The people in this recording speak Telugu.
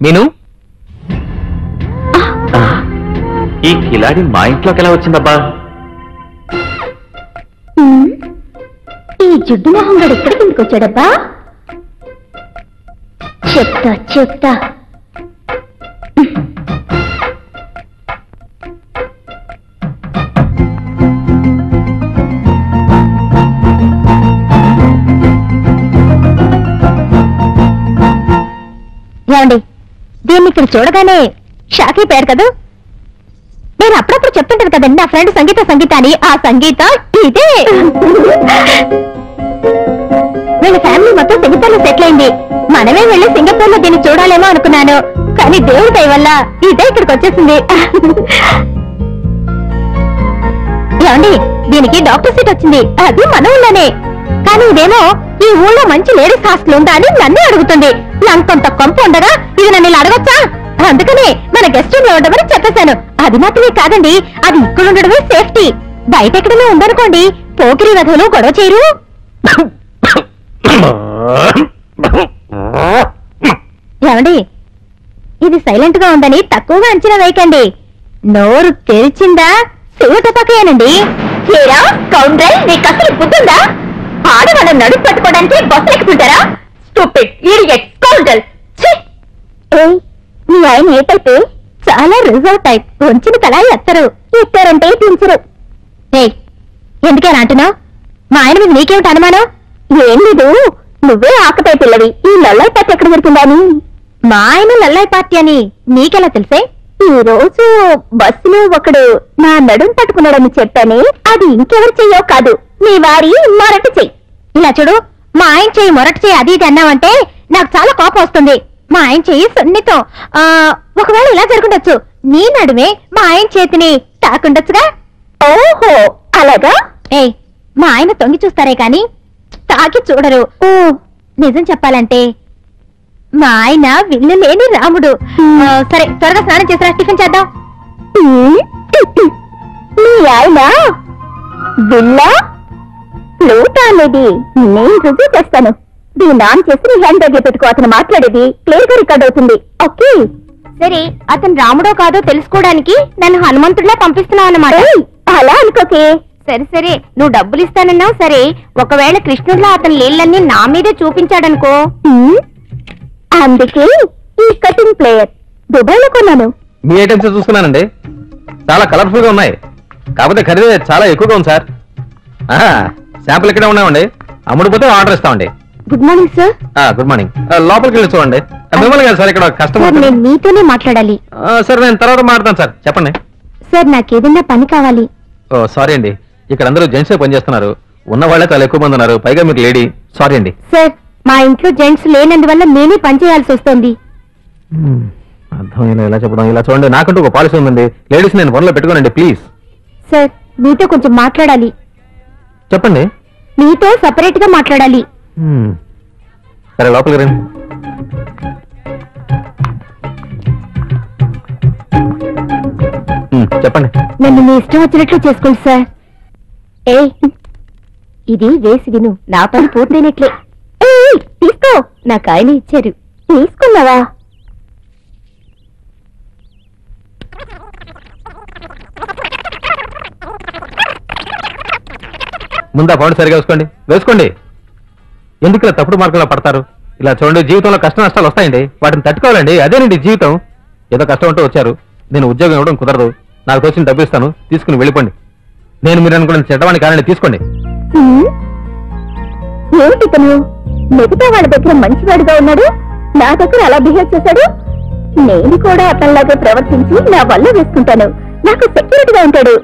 మీను, ఈ కిలాడి మా ఇంట్లోకి ఎలా వచ్చిందబ్బా? ఈ జుడ్డు మొహం గడు ఎక్కడికి ఎందుకు వచ్చాడబ్బా? చెప్తా చెప్తా. ఏమండి, దీన్ని ఇక్కడ చూడగానే షాక్ అయిపోయారు కదా? నేను అప్పుడప్పుడు చెప్తుంటాను కదండి నా ఫ్రెండ్ సంగీత అని. ఆ సంగీత ఇదే. వీళ్ళ ఫ్యామిలీ మొత్తం సింగపూర్ లో సెటిల్ అయింది. మనమే వెళ్ళి సింగపూర్ లో దీన్ని చూడాలేమో అనుకున్నాను, కానీ దేవుడి దయ వల్ల ఇదే ఇక్కడికి వచ్చేసింది. ఏమండి, దీనికి డాక్టర్ సీట్ వచ్చింది, అది మన ఊళ్ళోనే. కానీ ఇదేమో ఈ ఊళ్ళో మంచి లేడీస్ హాస్టల్ ఉందా అని నన్నే అడుగుతుంది. అంతంత కొంప ఉండగా ఇది నన్ను ఇలా అడగొచ్చా? అందుకనే మన గెస్ట్ రూమ్ లో ఉండమని చెప్పేశాను. అది మాత్రమే కాదండి, అది ఇక్కడ ఉండడమే సేఫ్టీ. బయట ఎక్కడనే ఉందనుకోండి, పోకిరి వధువులు గొడవ చేయరు. ఏమండి, ఇది సైలెంట్ గా ఉందని తక్కువగా అంచనా వేయకండి. నోరు తెరిచిందా శివటపకేనండి. హీరా కౌంటర్, నీకు అసలు బుద్ధుందా? ఆడవాళ్ళ నడుపు పట్టుకోవడానికి బస్సు ఎక్కుతుంటారా? Stupid idiot counter. మీ ఆయన ఏ టైప్? చాలా రిజర్వ్ టైప్. వంచిన కళ ఎత్తారంటే దించరు. ఎందుకని అంటున్నావు? మా ఆయన మీద నీకేమిటి అనుమానం? ఏం లేదు, నువ్వే ఆకపై పిల్లవి. ఈ లల్లాయి పార్టీ ఎక్కడ దొరికిందని. మా ఆయన లల్లాయి పార్టీ అని నీకెలా తెలిసే? ఈ రోజు బస్సులో ఒకడు నా నడుం పట్టుకున్నాడని చెప్పానే, అది ఇంకెవరు చెయ్యో కాదు, నీ వారి మొరటి చెయ్యి. ఇలా చూడు, మా ఆయన చెయ్యి మొరటి చెయ్యి అది ఇది అన్నావంటే నాకు చాలా కోపం వస్తుంది. మా ఆయన చెయ్యి సున్నితం. ఒకవేళ ఇలా జరుగుండొచ్చు, నీ నడుమే మా ఆయన చేతిని తాకుండొచ్చుగా. ఓహో అలాగా? మా ఆయన తొంగి చూస్తారే కాని తాకి చూడరు. నిజం చెప్పాలంటే మా ఆయన విల్లు లేని రాముడు. సరే త్వరగా స్నానం చేసిరా, టిఫిన్ చేద్దాం. మీ ఆయన విల్లా ఫ్లూట్ అనేది నేను రుజువు చేస్తాను. దీన్ని ఆన్ చేసి నీ హ్యాండ్ బ్యాగ్ పెట్టుకో. అతను మాట్లాడేది క్లియర్ గా రికార్డ్ అవుతుంది. ఓకే సరే, అతను రాముడో కాదో తెలుసుకోవడానికి నన్ను హనుమంతుడిలా పంపిస్తున్నావు అన్నమాట. అలా అనుకోకే. సరే సరే, నువ్వు డబ్బులు ఇస్తానన్నావు సరే, ఒకవేళ కృష్ణుడిలో అతని నీళ్ళన్నీ నా మీదే చూపించాడనుకో. అందుకే ఈ కటింగ్ ప్లేయర్ దుబాయ్ లో కొన్నాను. మీ ఐటమ్స్ చూసుకున్నానండి, చాలా కలర్ఫుల్ గా ఉన్నాయి. కాకపోతే ఖరీదు చాలా ఎక్కువగా ఉంది సార్. శాంపుల్ ఇక్కడే ఉన్నామండి, అమ్ముడిపోతే ఆర్డర్ ఇస్తామండి. Good morning sir. Good morning. లోపలికి వెళ్ళి చూడండి. మిమ్మల్ని కాదు సార్, ఇక్కడ కస్టమర్. నేను మీతోనే మాట్లాడాలి. సార్ నేను తర్వాత మాట్లాడతాను సార్. చెప్పండి సార్, నాకేదైనా పని కావాలి. సారీ అండి, ఇక్కడ అందరూ జెంట్స్ పనిచేస్తున్నారు, ఉన్న వాళ్ళే చాలా ఎక్కువ మంది ఉన్నారు, పైగా మీరు లేడీ. సారీ అండి సార్, మా ఇంట్లో జెంట్స్ లేనందువల్ల నేనే పని చేయాల్సి వస్తుంది. అర్థం ఎలా చెప్పడం? ఇలా చూడండి, నాకంటూ ఒక పాలసీ ఉందండి, లేడీస్ నేను పనిలో పెట్టుకోనండి ప్లీజ్. సార్, మీతో కొంచెం మాట్లాడాలి. చెప్పండి. మీతో సపరేట్ గా మాట్లాడాలి. సరే లోపలికి రండి. చెప్పండి. నన్ను మీ ఇష్టం వచ్చినట్లు చేసుకోండి సార్. ఇది వేసి విను, నా పని పూర్తయినట్లే. తీసుకో, నాకు ఆయన ఇచ్చారు. తీసుకున్నావా? ముందా పౌండ్ సరిగా వేసుకోండి. ఎందుకు ఇలా తప్పుడు మార్కుల్లో పడతారు? ఇలా చూడండి, జీవితంలో కష్ట నష్టాలు వస్తాయండి, వాటిని తట్టుకోవాలండి. అదేనండి జీవితం. ఏదో కష్టం ఉంటూ వచ్చారు, నేను ఉద్యోగం ఇవ్వడం కుదరదు, నాకు తోచిన డబ్బు ఇస్తాను, తీసుకుని వెళ్ళిపోండి. నేను మీరు అనుకున్న చెడ్డవాణి కారణం తీసుకోండి. ఏమిటి తను మిగతా వాళ్ళ దగ్గర మంచివాడిగా ఉన్నాడు, నా దగ్గర అలా బిహేవ్ చేశాడు. నేను కూడా అతనిలాగే ప్రవర్తించి నా వల్ల వేసుకుంటాను, నాకు సెక్యూరిటీగా ఉంటాడు.